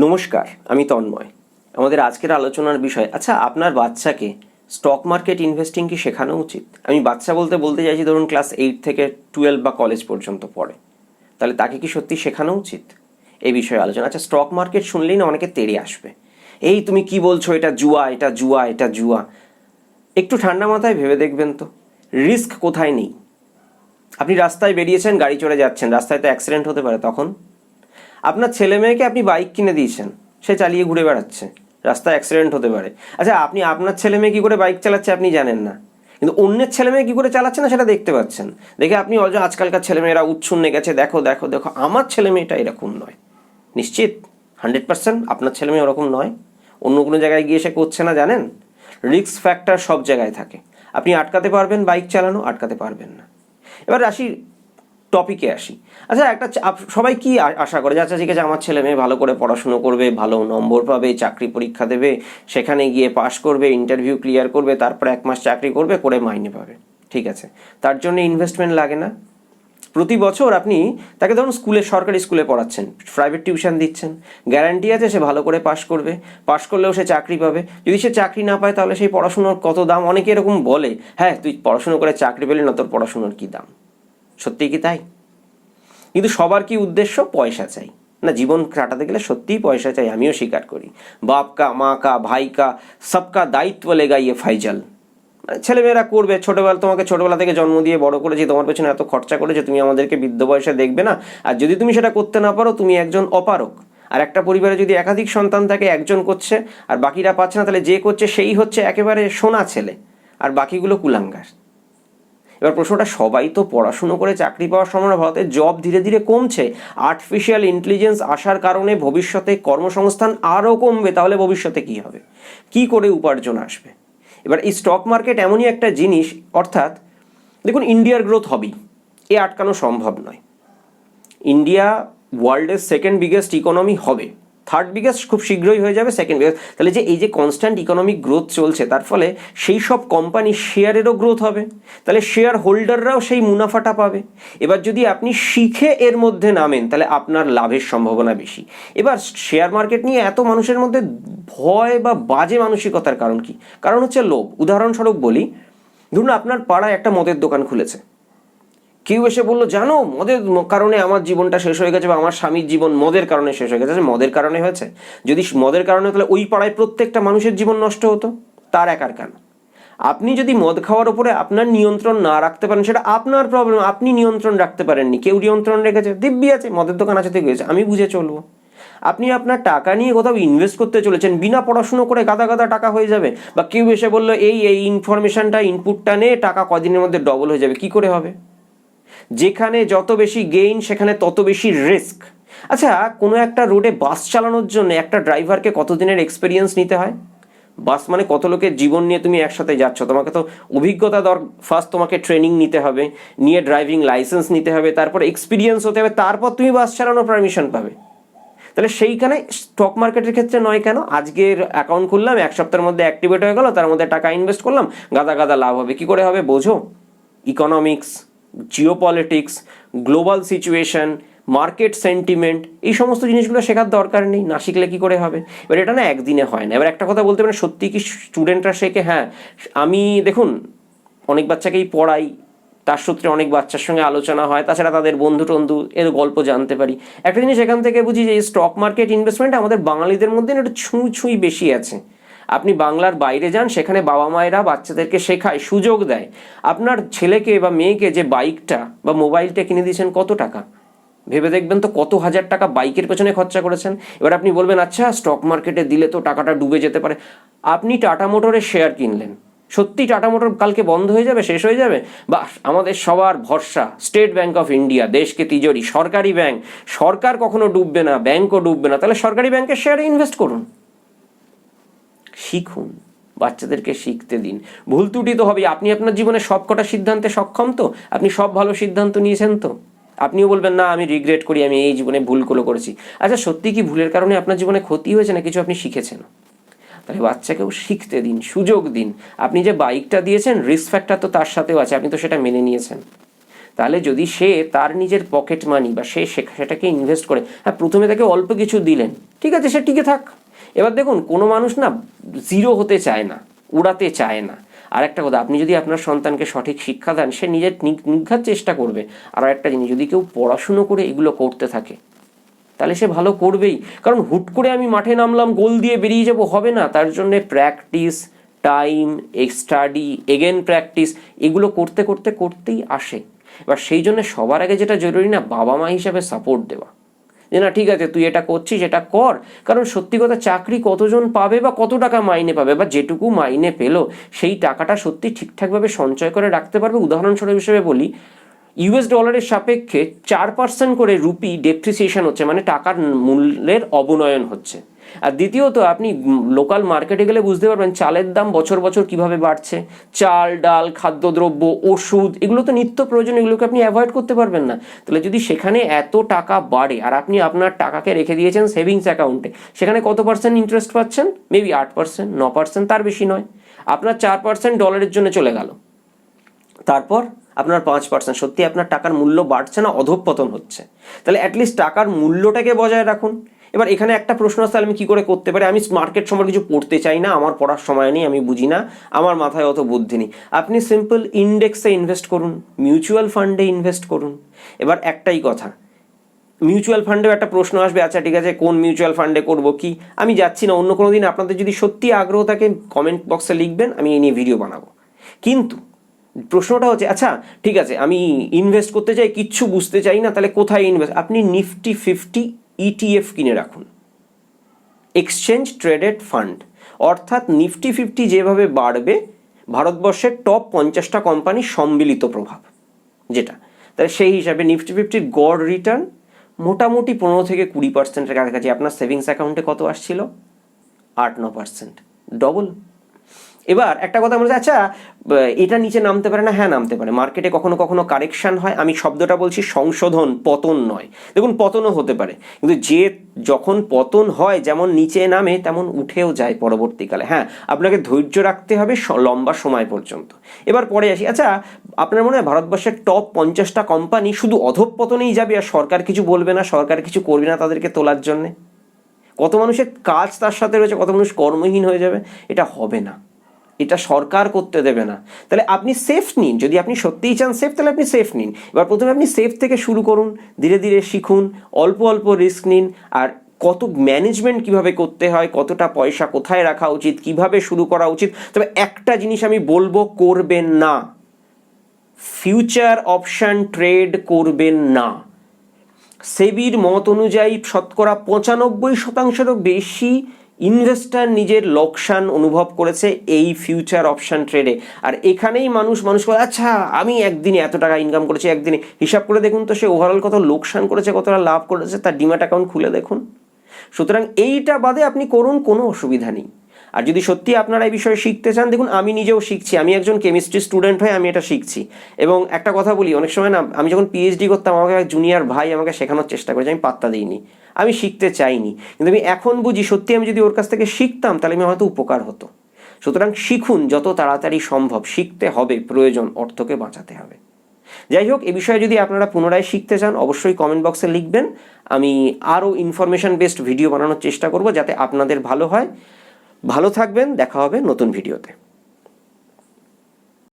নমস্কার, আমি তন্ময়। আমাদের আজকের আলোচনার বিষয়, আচ্ছা আপনার বাচ্চাকে স্টক মার্কেট ইনভেস্টিং কি শেখানো উচিত? আমি বাচ্চা বলতে চাইছি ধরুন ক্লাস 8 থেকে 12 বা কলেজ পর্যন্ত পড়ে, তাহলে তাকে কি সত্যি শেখানো উচিত? এই বিষয়ে আলোচনা। আচ্ছা, স্টক মার্কেট শুনলেই না অনেকে তেড়ে আসবে, এই তুমি কি বলছো, এটা জুয়া, এটা জুয়া, এটা জুয়া। একটু ঠান্ডা মাথায় ভেবে দেখবেন তো, রিস্ক কোথায় নেই? আপনি রাস্তায় বেরিয়েছেন, গাড়ি চড়ে যাচ্ছেন, রাস্তায় তো অ্যাক্সিডেন্ট হতে পারে। তখন আপনার ছেলে মেয়েকে আপনি বাইক কিনে দিয়েছেন, সে চালিয়ে ঘুরে বেড়াচ্ছে, রাস্তায় অ্যাক্সিডেন্ট হতে পারে। আচ্ছা, আপনি আপনার ছেলে মেয়ে কী করে বাইক চালাচ্ছে আপনি জানেন না, কিন্তু অন্যের ছেলে মেয়ে কী করে চালাচ্ছে না সেটা দেখতে পাচ্ছেন। দেখে আপনি আজকালকার ছেলেমেয়েরা উচ্ছন্নে গেছে, দেখো দেখো দেখো। আমার ছেলে মেয়েটা এরকম নয়, নিশ্চিত 100% আপনার ছেলে মেয়ে ওরকম নয়। অন্য কোনো জায়গায় গিয়ে সে করছে না, জানেন? রিস্ক ফ্যাক্টর সব জায়গায় থাকে। আপনি আটকাতে পারবেন বাইক চালানো? আটকাতে পারবেন না। এবার আসি, টপিকে আসি। আচ্ছা, সবাই কি আশা করে যে আচ্ছা ঠিক আছে, আমার ছেলে মেয়ে ভালো করে পড়াশুনো করবে, ভালো নম্বর পাবে, চাকরি পরীক্ষা দেবে, সেখানে গিয়ে পাশ করবে, ইন্টারভিউ ক্লিয়ার করবে, তারপরে 1 মাস চাকরি করবে, করে মাইনে পাবে। ঠিক আছে, তার জন্য ইনভেস্টমেন্ট লাগে না? প্রতি বছর আপনি তাকে ধরুন সরকারি স্কুলে পড়াচ্ছেন, প্রাইভেট টিউশন দিচ্ছেন, গ্যারান্টি আছে সে ভালো করে পাশ করবে, পাশ করলেও সে চাকরি পাবে। যদি সে চাকরি না পায় তাহলে সেই পড়াশুনোর কত দাম? অনেকে এরকম বলে, হ্যাঁ তুই পড়াশুনো করে চাকরি পেলি না, তোর পড়াশুনোর কী দাম? সত্যিই কি তাই? কিন্তু সবার কি উদ্দেশ্য? পয়সা চাই না? জীবন কাটাতে গেলে সত্যিই পয়সা চাই, আমিও স্বীকার করি। বাপ কা, মা কা, ভাই কা, সবকা দায়িত্ব লেগা ইয়ে ফাইজাল। ছেলেমেয়েরা করবে, তোমাকে ছোটবেলা থেকে জন্ম দিয়ে বড় করেছি, তোমার পেছনে এত খরচা করেছে, তুমি আমাদেরকে বৃদ্ধ বয়সে দেখবে না? আর যদি তুমি সেটা করতে না পারো, তুমি একজন অপারক। আর একটা পরিবারে যদি একাধিক সন্তান থাকে, একজন করছে আর বাকিরা পাচ্ছে না, তাহলে যে করছে সেই হচ্ছে একেবারে সোনা ছেলে, আর বাকিগুলো কুলাঙ্গার। এবার প্রশ্নটা, সবাই তো পড়াশুনো করে চাকরি পাওয়ার সম্ভাবনা, ভারতের জব ধীরে ধীরে কমছে, আর্টিফিশিয়াল ইন্টেলিজেন্স আসার কারণে ভবিষ্যতে কর্মসংস্থান আরও কমবে, তাহলে ভবিষ্যতে কী হবে? কি করে উপার্জন আসবে? এবার এই স্টক মার্কেট এমনই একটা জিনিস, অর্থাৎ দেখুন ইন্ডিয়ার গ্রোথ হবেই, এ আটকানো সম্ভব নয়। ইন্ডিয়া ওয়ার্ল্ডের সেকেন্ড বিগেস্ট ইকোনমি হবে, থার্ড বিগেস্ট খুব শীঘ্রই হয়ে যাবে, সেকেন্ড বিগেস্ট। তাহলে যে এই যে কনস্ট্যান্ট ইকোনমিক গ্রোথ চলছে, তার ফলে সেই সব কোম্পানি শেয়ারেরও গ্রোথ হবে, তাহলে শেয়ার হোল্ডাররাও সেই মুনাফাটা পাবে। এবার যদি আপনি শিখে এর মধ্যে নামেন, তাহলে আপনার লাভের সম্ভাবনা বেশি। এবার শেয়ার মার্কেট নিয়ে এত মানুষের মধ্যে ভয় বা বাজে মানসিকতার কারণ কি? কারণ হচ্ছে লোভ। উদাহরণস্বরূপ বলি, ধরুন আপনার পাড়ায় একটা মদের দোকান খুলেছে, কেউ এসে বললো, জানো মদের কারণে আমার জীবনটা শেষ হয়ে গেছে, বা আমার স্বামীর জীবন মদের কারণে শেষ হয়ে গেছে। মদের কারণে হয়েছে? যদি মদের কারণে, তাহলে ওই পাড়ায় প্রত্যেকটা মানুষের জীবন নষ্ট হতো, তার একার কেন? আপনি যদি মদ খাওয়ার উপরে আপনার নিয়ন্ত্রণ না রাখতে পারেন, সেটা আপনার প্রবলেম। আপনি নিয়ন্ত্রণ রাখতে পারেননি, কেউ নিয়ন্ত্রণ রেখেছে, দিব্যি আছে, মদের দোকান আছে, ঠিক হয়েছে, আমি বুঝে চলবো। আপনি আপনার টাকা নিয়ে কোথাও ইনভেস্ট করতে চলেছেন, বিনা পড়াশুনো করে গাদা গাদা টাকা হয়ে যাবে, বা কেউ এসে বললো এই ইনফরমেশনটা, ইনপুটটা নে, টাকা কদিনের মধ্যে ডবল হয়ে যাবে, কি করে হবে? যেখানে যত বেশি গেইন, সেখানে তত বেশি রিস্ক। আচ্ছা, কোনো একটা রোডে বাস চালানোর জন্য একটা ড্রাইভারকে কতদিনের এক্সপিরিয়েন্স নিতে হয়? বাস মানে কত লোকের জীবন নিয়ে তুমি একসাথে যাচ্ছ, তোমাকে তো অভিজ্ঞতা ফার্স্ট তোমাকে ট্রেনিং নিতে হবে, নিয়ে ড্রাইভিং লাইসেন্স নিতে হবে, তারপর এক্সপিরিয়েন্স হতে হবে, তারপর তুমি বাস চালানোর পারমিশন পাবে। তাহলে সেইখানে স্টক মার্কেটের ক্ষেত্রে নয় কেন? আজকের অ্যাকাউন্ট খুললাম, 1 সপ্তাহের মধ্যে অ্যাক্টিভেট হয়ে গেল, তার মধ্যে টাকা ইনভেস্ট করলাম, গাদা গাদা লাভ হবে। কি করে হবে বোঝো? Economics, geopolitics, global situation, market sentiment, এই সমস্ত জিনিসগুলো শেখার দরকার নেই, না শিখলে কী করে হবে? এবার এটা না একদিনে হয় না। এবার একটা কথা বলতে পারেন, সত্যি কি স্টুডেন্টরা শেখে? হ্যাঁ, আমি দেখুন অনেক বাচ্চাকেই পড়াই, তার সূত্রে অনেক বাচ্চার সঙ্গে আলোচনা হয়, তাছাড়া তাদের বন্ধু টন্ধু এর গল্প জানতে পারি। একটা জিনিস এখান থেকে বুঝি যে স্টক মার্কেট ইনভেস্টমেন্ট আমাদের বাঙালিদের মধ্যে একটু ছুঁই বেশি আছে। আপনি বাংলার বাইরে যান, সেখানে বাবা মায়েরা বাচ্চাদেরকে শেখায়, সুযোগ দেয়। আপনার ছেলেকে বা মেয়েকে যে বাইকটা বা মোবাইলটা কিনে দিয়েছেন, কত টাকা? ভেবে দেখবেন তো, কত হাজার টাকা বাইকের পেছনে খরচা করেছেন। এবার আপনি বলবেন, আচ্ছা স্টক মার্কেটে দিলে তো টাকাটা ডুবে যেতে পারে। আপনি টাটা মোটরের শেয়ার কিনলেন, সত্যি টাটা মোটর কালকে বন্ধ হয়ে যাবে, শেষ হয়ে যাবে? বা আমাদের সবার ভরসা স্টেট ব্যাংক অফ ইন্ডিয়া, দেশকে তিজোরি, সরকারি ব্যাংক, সরকার কখনো ডুববে না, ব্যাংকও ডুববে না, তাহলে সরকারি ব্যাংকের শেয়ারে ইনভেস্ট করুন। শিখুন, বাচ্চাদেরকে শিখতে দিন। ভুল ত্রুটি তো হবেই। আপনি আপনার জীবনে সব কটা সিদ্ধান্তে সক্ষম তো? আপনি সব ভালো সিদ্ধান্ত নিয়েছেন তো? আপনিও বলবেন না আমি রিগ্রেট করি, আমি এই জীবনে ভুলগুলো করেছি। আচ্ছা, সত্যি কি ভুলের কারণে আপনার জীবনে ক্ষতি হয়েছে, না কিছু আপনি শিখেছেন? তাহলে বাচ্চাকেও শিখতে দিন, সুযোগ দিন। আপনি যে বাইকটা দিয়েছেন, রিস্ক ফ্যাক্টর তো তার সাথেও আছে, আপনি তো সেটা মেনে নিয়েছেন। তাহলে যদি সে তার নিজের পকেট মানি বা সে সেটাকে ইনভেস্ট করে, হ্যাঁ প্রথমে তাকে অল্প কিছু দিলেন, ঠিক আছে সে টিকে থাক। এবার দেখুন কোনো মানুষ না জিরো হতে চায় না, উড়াতে চায় না। আর একটা কথা, আপনি যদি আপনার সন্তানকে সঠিক শিক্ষা দেন, সে নিজের নিঘাত চেষ্টা করবে। আর একটা জিনিস, যদি কেউ পড়াশুনো করে এগুলো করতে থাকে তাহলে সে ভালো করবেই। কারণ হুট করে আমি মাঠে নামলাম, গোল দিয়ে বেরিয়ে যাব, হবে না। তার জন্য practice, time, study, again practice, এগুলো করতে করতে করতেই আসে। এবার সেই জন্য সবার আগে যেটা জরুরি না, বাবা মা হিসাবে সাপোর্ট দেওয়া, যে না ঠিক আছে তুই এটা করছিস, এটা কর। কারণ সত্যি কথা, চাকরি কতজন পাবে বা কত টাকা মাইনে পাবে, বা যেটুকু মাইনে পেলো সেই টাকাটা সত্যি ঠিকঠাকভাবে সঞ্চয় করে রাখতে পারবে? উদাহরণস্বরূপ হিসেবে বলি, ইউএস ডলারের সাপেক্ষে 4% করে রুপি ডেপ্রিসিয়েশন হচ্ছে, মানে টাকার মূল্যের অবনয়ন হচ্ছে। আর দ্বিতীয়ত, আপনি লোকাল মার্কেটে গেলে বুঝতে পারবেন চালের দাম বছর বছর কিভাবে বাড়ছে। চাল, ডাল, খাদ্যদ্রব্য, ওষুধ, এগুলো তো নিত্য প্রয়োজন, এগুলোকে আপনি অ্যাভয়েড করতে পারবেন না। তাহলে যদি সেখানে এত টাকা বাড়ে আর আপনি আপনার টাকাকে রেখে দিয়েছেন সেভিংস অ্যাকাউন্টে, সেখানে কত পার্সেন্ট ইন্টারেস্ট পাচ্ছেন? মেবি 8%, 9%, তার বেশি নয়। আপনার 4% ডলারের জন্য চলে গেল, তারপর আপনার 5%। সত্যি আপনার টাকার মূল্য বাড়ছে না, অধঃপতন হচ্ছে? তাহলে অ্যাটলিস্ট টাকার মূল্যটাকে বজায় রাখুন। এবার এখানে একটা প্রশ্ন আসলে আমি কী করে করতে পারি? আমি মার্কেট সম্পর্কে কিছু পড়তে চাই না, আমার পড়ার সময় নেই, আমি বুঝি না, আমার মাথায় অত বুদ্ধি নেই। আপনি সিম্পল ইন্ডেক্সে ইনভেস্ট করুন, মিউচুয়াল ফান্ডে ইনভেস্ট করুন। এবার একটাই কথা, মিউচুয়াল ফান্ডেও একটা প্রশ্ন আসবে, আচ্ছা ঠিক আছে কোন মিউচুয়াল ফান্ডে করবো কি, আমি যাচ্ছি না, অন্য কোনো দিন আপনাদের যদি সত্যি আগ্রহ থাকে কমেন্ট বক্সে লিখবেন, আমি এই নিয়ে ভিডিও বানাবো। কিন্তু প্রশ্নটা হচ্ছে, আচ্ছা ঠিক আছে আমি ইনভেস্ট করতে চাই, কিচ্ছু বুঝতে চাই না, তাহলে কোথায় ইনভেস্ট? আপনি নিফটি 50 ETF কিনে রাখুন, এক্সচেঞ্জ ট্রেডেড ফান্ড। অর্থাৎ নিফটি 50 যেভাবে বাড়বে, ভারতবর্ষের টপ 50টা কোম্পানির সম্মিলিত প্রভাব যেটা, তাহলে সেই হিসাবে নিফটি 50-র গড় রিটার্ন মোটামুটি 15-20%-এর কাছাকাছি। আপনার সেভিংস অ্যাকাউন্টে কত আসছিল? 8-9%, ডবল। এবার একটা কথা বলছে, আচ্ছা এটা নিচে নামতে পারে না? হ্যাঁ নামতে পারে, মার্কেটে কখনো কখনো কারেকশন হয়। আমি শব্দটা বলছি সংশোধন, পতন নয়। দেখুন পতনও হতে পারে, কিন্তু যে যখন পতন হয় যেমন নিচে নামে তেমন উঠেও যায় পরবর্তীকালে। হ্যাঁ আপনাকে ধৈর্য রাখতে হবে লম্বা সময় পর্যন্ত। এবার পরে আসি, আচ্ছা আপনার মনে হয় ভারতবর্ষের টপ 50টা কোম্পানি শুধু অধঃপতনেই যাবে আর সরকার কিছু বলবে না, সরকার কিছু করবে না তাদেরকে তোলার জন্যে? কত মানুষের কাজ তার সাথে রয়েছে, কত মানুষ কর্মহীন হয়ে যাবে? এটা হবে না, এটা সরকার করতে দেবে না। তাহলে আপনি সেফ নিন, যদি আপনি সত্যিই চান সেফ, তাহলে আপনি সেফ নিন। এবার প্রথমে আপনি সেফ থেকে শুরু করুন, ধীরে ধীরে শিখুন, অল্প অল্প রিস্ক নিন। আর কত ম্যানেজমেন্ট কিভাবে করতে হয়, কতটা পয়সা কোথায় রাখা উচিত, কিভাবে শুরু করা উচিত। তবে একটা জিনিস আমি বলবো, করবেন না, ফিউচার অপশন ট্রেড করবেন না। সেবির মত অনুযায়ী শতকরা 95%-এরও বেশি ইনভেস্টার নিজের লোকসান অনুভব করেছে এই ফিউচার অপশন ট্রেডে। আর এখানেই মানুষ বলে, আচ্ছা আমি একদিনে এত টাকা ইনকাম করেছি, একদিনে হিসাব করে দেখুন তো সে ওভারঅল কত লোকসান করেছে, কতটা লাভ করেছে, তার ডিম্যাট অ্যাকাউন্ট খুলে দেখুন। সুতরাং এইটা বাদে আপনি করুন, কোনো অসুবিধা নেই। আর যদি সত্যি আপনারা এই বিষয়ে শিখতে চান, দেখুন আমি নিজেও শিখছি, আমি একজন কেমিস্ট্রি স্টুডেন্ট হয়ে আমি এটা শিখছি। এবং একটা কথা বলি, অনেক সময় না আমি যখন পিএইচডি করতাম, আমাকে এক জুনিয়র ভাই আমাকে শেখানোর চেষ্টা করেছে, আমি পাত্তা দিইনি, আমি শিখতে চাইনি। কিন্তু আমি এখন বুঝি সত্যি আমি যদি ওর কাছ থেকে শিখতাম তাহলে আমি হয়তো উপকার হতো। সুতরাং শিখুন যত তাড়াতাড়ি সম্ভব, শিখতে হবে, প্রয়োজন, অর্থকে বাঁচাতে হবে। যাই হোক, এ বিষয়ে যদি আপনারা পুনরায় শিখতে চান অবশ্যই কমেন্ট বক্সে লিখবেন, আমি আরও ইনফরমেশন বেসড ভিডিও বানানোর চেষ্টা করব যাতে আপনাদের ভালো হয়। ভালো থাকবেন, দেখা হবে নতুন ভিডিওতে।